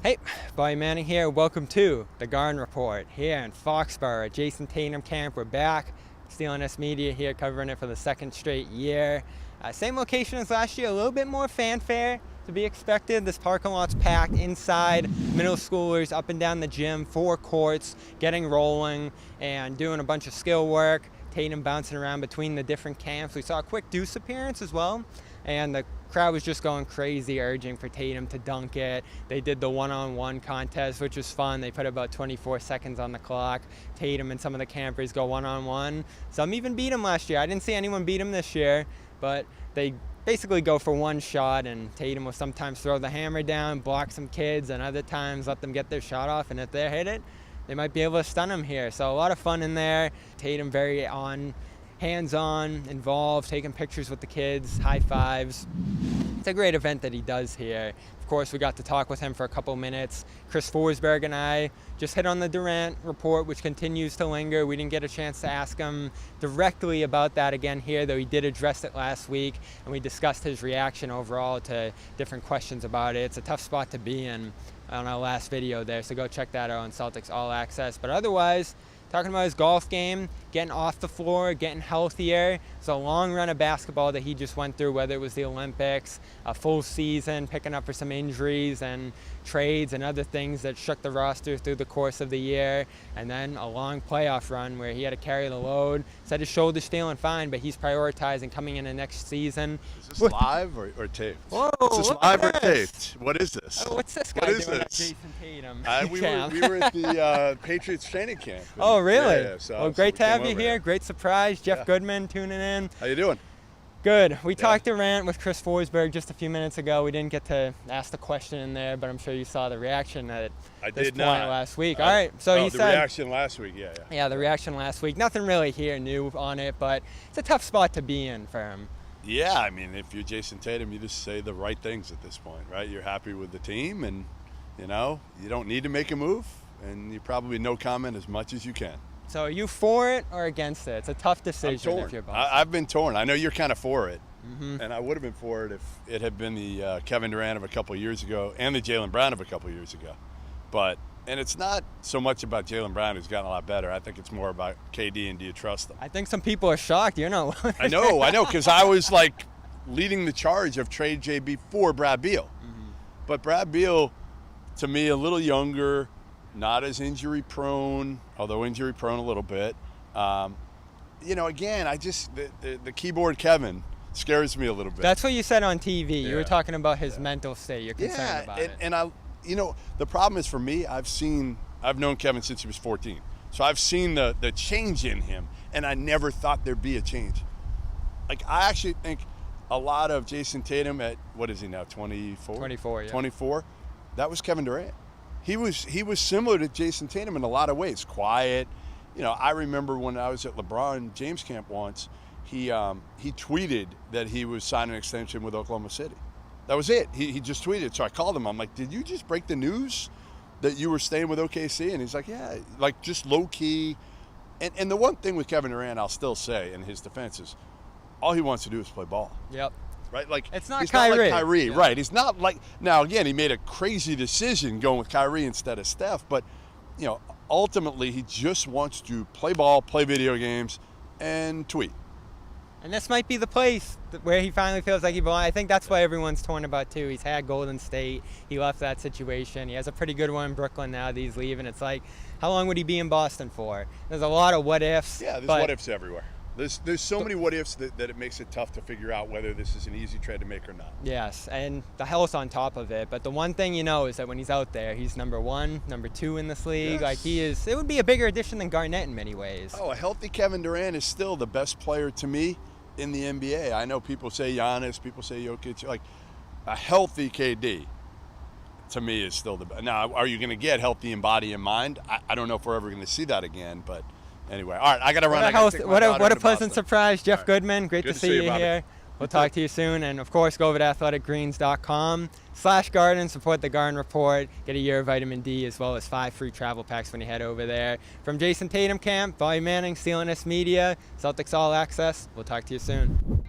Hey, Bobby Manning here. Welcome to the Garden Report here in Foxboro at Jayson Tatum camp. We're back. CLNS Media here covering it for the second straight year. Same location as last year, a little bit more fanfare to be expected. This parking lot's packed inside, middle schoolers up and down the gym, 4 courts, getting rolling and doing a bunch of skill work. Tatum bouncing around between the different camps. We saw a quick deuce appearance as well, and the crowd was just going crazy, urging for Tatum to dunk it. They did the one-on-one contest, which was fun. They put about 24 seconds on the clock. Tatum and some of the campers go one-on-one. Some even beat him last year. I didn't see anyone beat him this year, but they basically go for one shot, and Tatum will sometimes throw the hammer down, block some kids, and other times let them get their shot off, and if they hit it, they might be able to stun him here. So a lot of fun in there. Tatum very hands-on, involved, taking pictures with the kids, high fives. It's a great event that he does here. Of course, we got to talk with him for a couple minutes. Chris Forsberg and I just hit on the Durant report, which continues to linger. We didn't get a chance to ask him directly about that again here, though he did address it last week, and we discussed his reaction overall to different questions about it. It's a tough spot to be in on our last video there, so go check that out on Celtics All Access. But otherwise, talking about his golf game, getting off the floor, getting healthier. It's a long run of basketball that he just went through, whether it was the Olympics, a full season, picking up for some injuries and trades and other things that shook the roster through the course of the year, and then a long playoff run where he had to carry the load. Said his shoulder's feeling fine, but he's prioritizing coming into next season. Is this live or taped? Whoa, is this live or taped? What is this? What's this guy doing at Jayson Tatum? We were at the Patriots training camp. Oh, really? Yeah, so well, great to have you here. Here. Great surprise. Jeff Goodman tuning in. How you doing? Good. We talked Durant with Chris Forsberg just a few minutes ago. We didn't get to ask the question in there, but I'm sure you saw the reaction at this point last week. All right. So he said. The reaction last week, Yeah, the reaction last week. Nothing really here new on it, but it's a tough spot to be in for him. Yeah, I mean, if you're Jayson Tatum, you just say the right things at this point, right? You're happy with the team, and, you don't need to make a move, and you probably no comment as much as you can. So are you for it or against it? It's a tough decision. I'm torn. If you're Boston. I've been torn. I know you're kind of for it, and I would have been for it if it had been the Kevin Durant of a couple of years ago and the Jaylen Brown of a couple of years ago. And it's not so much about Jaylen Brown, who's gotten a lot better. I think it's more about KD and do you trust them? I think some people are shocked. You're not. I know, because I was like leading the charge of trade JB for Brad Beal. But Brad Beal, to me, a little younger, not as injury prone, although injury prone a little bit. Again, the keyboard Kevin scares me a little bit. That's what you said on TV. You were talking about his mental state. You're concerned about it. And the problem is for me, I've known Kevin since he was 14. So I've seen the change in him, and I never thought there'd be a change. Like, I actually think a lot of Jayson Tatum at, what is he now, 24? 24, yeah. 24, that was Kevin Durant. He was similar to Jayson Tatum in a lot of ways. Quiet. I remember when I was at LeBron James camp once, he tweeted that he was signing an extension with Oklahoma City. That was it. He just tweeted. So I called him. I'm like, did you just break the news that you were staying with OKC? And he's like, yeah, like just low key. And the one thing with Kevin Durant, I'll still say in his defense, is all he wants to do is play ball. Yep. Right? Like, it's not he's Kyrie. Not like Kyrie, yeah. Right. He's not like, now again, he made a crazy decision going with Kyrie instead of Steph, but ultimately he just wants to play ball, play video games, and tweet. And this might be the place where he finally feels like he belongs. I think that's why everyone's torn about too. He's had Golden State. He left that situation. He has a pretty good one in Brooklyn now that he's leaving. It's like, how long would he be in Boston for? There's a lot of what ifs. Yeah, there's what ifs everywhere. There's so many what ifs that it makes it tough to figure out whether this is an easy trade to make or not. Yes, and the health on top of it. But the one thing is that when he's out there, he's number 1, number 2 in this league. Yes. Like, he is. It would be a bigger addition than Garnett in many ways. Oh, a healthy Kevin Durant is still the best player to me in the NBA. I know people say Giannis, people say Jokic. Like, a healthy KD to me is still the best. Now, are you going to get healthy in body and mind? I don't know if we're ever going to see that again, but anyway. All right, I got to run. What a pleasant surprise. Jeff Goodman, great to see you Bobby. here. We'll talk to you soon. And, of course, go over to athleticgreens.com/garden, support the Garden Report, get a year of vitamin D, as well as 5 free travel packs when you head over there. From Jayson Tatum camp, Bobby Manning, CLNS Media, Celtics All Access, we'll talk to you soon.